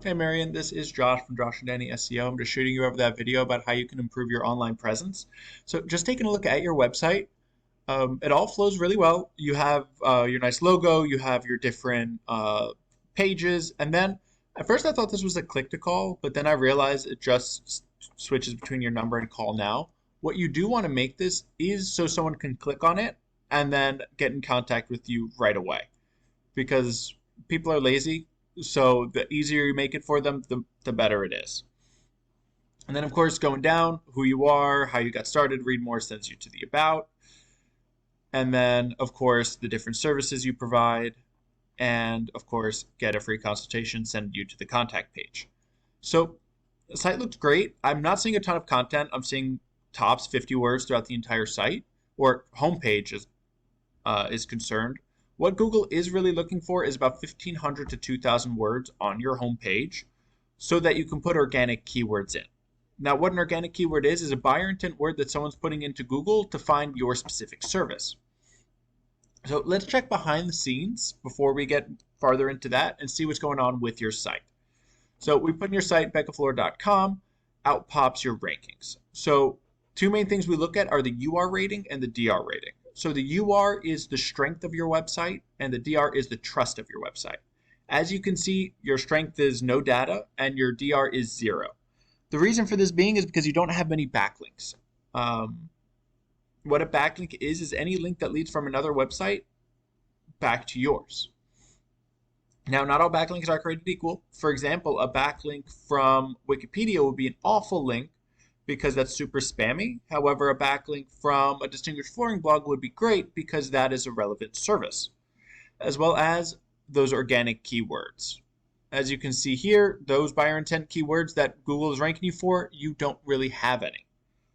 Hey Marion, this is Josh from Joshand Danny SEO. I'm just shooting you over that video about how you can improve your online presence. So just taking a look at your website, it all flows really well. You have your nice logo, you have your different pages, and then at first I thought this was a click to call, but then I realized it just switches between your number and call now. What you do want to make this is so someone can click on it and then get in contact with you right away because people are lazy. So the easier you make it for them, the better it is. And then, of course, going down, who you are, how you got started, read more sends you to the about. And then, of course, the different services you provide. And, of course, get a free consultation, send you to the contact page. So the site looks great. I'm not seeing a ton of content. I'm seeing tops 50 words throughout the entire site, or homepage is concerned. What Google is really looking for is about 1,500 to 2,000 words on your homepage so that you can put organic keywords in. Now, what an organic keyword is a buyer intent word that someone's putting into Google to find your specific service. So let's check behind the scenes before we get farther into that and see what's going on with your site. So we put in your site, becafloor.com, out pops your rankings. So two main things we look at are the UR rating and the DR rating. So the UR is the strength of your website and the DR is the trust of your website. As you can see, your strength is no data and your DR is 0. The reason for this being is because you don't have many backlinks. What a backlink is any link that leads from another website back to yours. Now, not all backlinks are created equal. For example, a backlink from Wikipedia would be an awful link because that's super spammy. However, a backlink from a distinguished flooring blog would be great because that is a relevant service, as well as those organic keywords. As you can see here, those buyer intent keywords that Google is ranking you for, you don't really have any.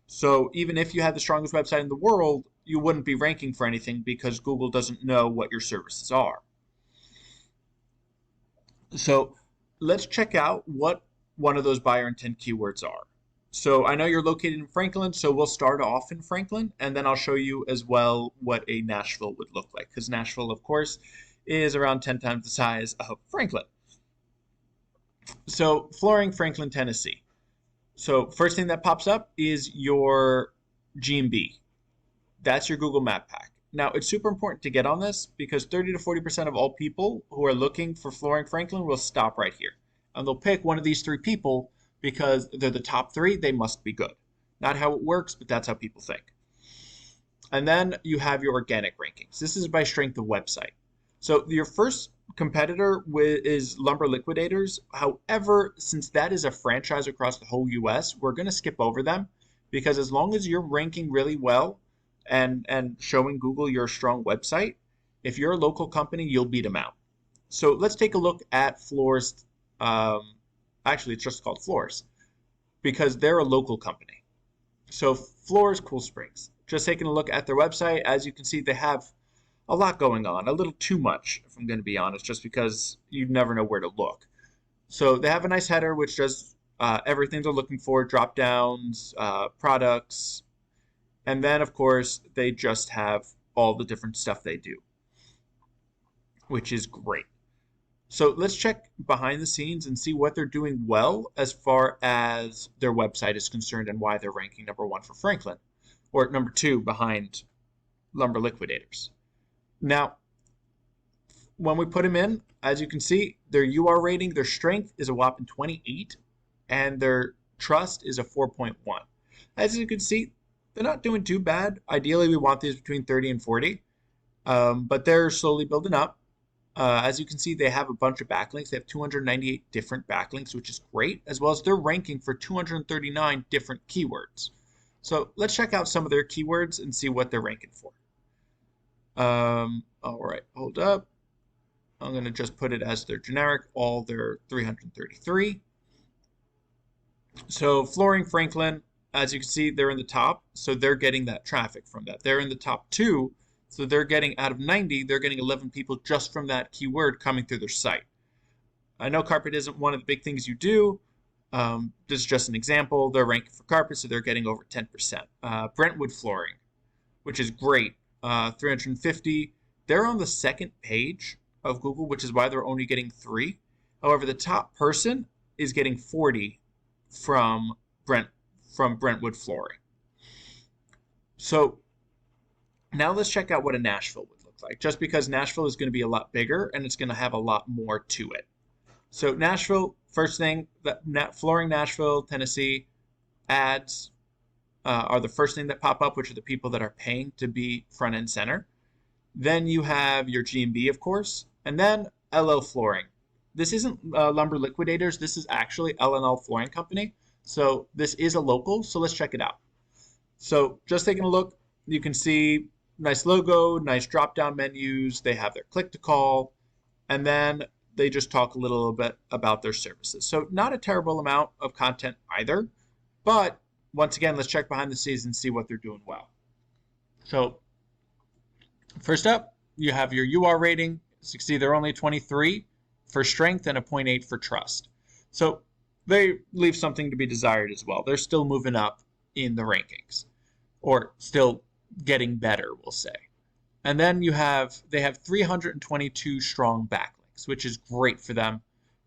So even if you had the strongest website in the world, you wouldn't be ranking for anything because Google doesn't know what your services are. So let's check out what one of those buyer intent keywords are. So I know you're located in Franklin, so we'll start off in Franklin, and then I'll show you as well what a Nashville would look like, because Nashville, of course, is around 10 times the size of Franklin. So flooring, Franklin, Tennessee. So first thing that pops up is your GMB. That's your Google Map Pack. Now, it's super important to get on this because 30 to 40% of all people who are looking for flooring Franklin will stop right here. And they'll pick one of these 3 people because they're the top 3, they must be good. Not how it works, but that's how people think. And then you have your organic rankings. This is by strength of website. So your first competitor is Lumber Liquidators. However, since that is a franchise across the whole US, we're going to skip over them because as long as you're ranking really well and showing Google your strong website, if you're a local company, you'll beat them out. So let's take a look at Floorz. Actually, it's just called Floorz because they're a local company. So Floorz Cool Springs. Just taking a look at their website, as you can see, they have a lot going on, a little too much, if I'm going to be honest, just because you never know where to look. So they have a nice header, which does everything they're looking for, drop downs, products, and then, of course, they just have all the different stuff they do, which is great. So let's check behind the scenes and see what they're doing well as far as their website is concerned and why they're ranking number 1 for Franklin, or number 2 behind Lumber Liquidators. Now, when we put them in, as you can see, their UR rating, their strength is a whopping 28, and their trust is a 4.1. As you can see, they're not doing too bad. Ideally, we want these between 30 and 40, but they're slowly building up. As you can see, they have a bunch of backlinks. They have 298 different backlinks, which is great, as well as they're ranking for 239 different keywords. So let's check out some of their keywords and see what they're ranking for. All right, hold up. I'm going to just put it as their generic, all their 333. So flooring Franklin, as you can see, they're in the top, so they're getting that traffic from that. They're in the top 2, so they're getting out of 90, they're getting 11 people just from that keyword coming through their site. I know carpet isn't one of the big things you do. This is just an example. They're ranking for carpet, so they're getting over 10%. Brentwood flooring, which is great. 350. They're on the second page of Google, which is why they're only getting 3. However, the top person is getting 40 from Brentwood Flooring. So now let's check out what a Nashville would look like, just because Nashville is going to be a lot bigger and it's going to have a lot more to it. So Nashville, first thing, Flooring Nashville, Tennessee ads are the first thing that pop up, which are the people that are paying to be front and center. Then you have your G&B, of course, and then LL Flooring. This isn't Lumber Liquidators. This is actually L&L Flooring Company. So this is a local, so let's check it out. So just taking a look, you can see nice logo, nice drop-down menus. They have their click to call, and then they just talk a little bit about their services. So not a terrible amount of content either, but once again, let's check behind the scenes and see what they're doing well. So first up, you have your UR rating. As you can see, they're only 23 for strength and a 0.8 for trust. So they leave something to be desired as well. They're still moving up in the rankings, or still getting better, we'll say. And then they have 322 strong backlinks, which is great for them,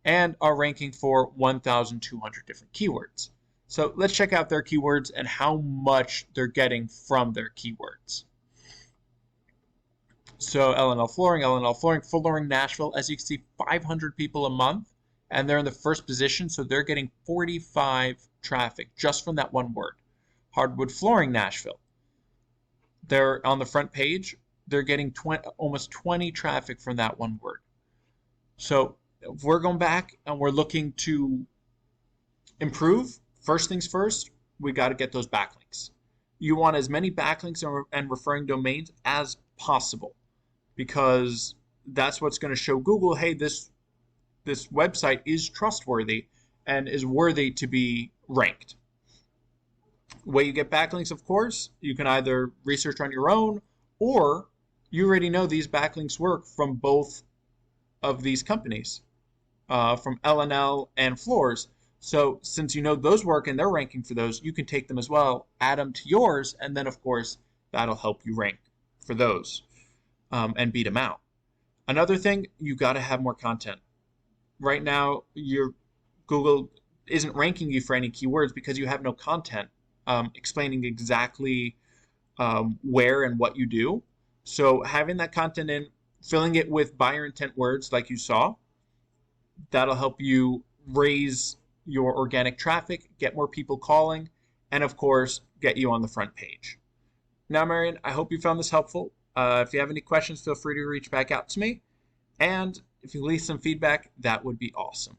and are ranking for 1,200 different keywords. So let's check out their keywords and how much they're getting from their keywords. So L&L Flooring, Flooring Nashville, as you can see, 500 people a month, and they're in the first position, so they're getting 45 traffic just from that one word. Hardwood Flooring Nashville, they're on the front page, they're getting almost 20 traffic from that one word. So if we're going back and we're looking to improve, first things first, we got to get those backlinks. You want as many backlinks and referring domains as possible, because that's what's going to show Google, hey, this website is trustworthy and is worthy to be ranked. The way you get backlinks, of course, you can either research on your own, or you already know these backlinks work from both of these companies, from L&L and Floorz. So since you know those work and they're ranking for those, you can take them as well, add them to yours, and then, of course, that'll help you rank for those and beat them out. Another thing, you got to have more content. Right now, your Google isn't ranking you for any keywords because you have no content explaining exactly where and what you do. So having that content in, filling it with buyer intent words like you saw, that'll help you raise your organic traffic, get more people calling, and of course, get you on the front page. Now, Marion, I hope you found this helpful. If you have any questions, feel free to reach back out to me. And if you leave some feedback, that would be awesome.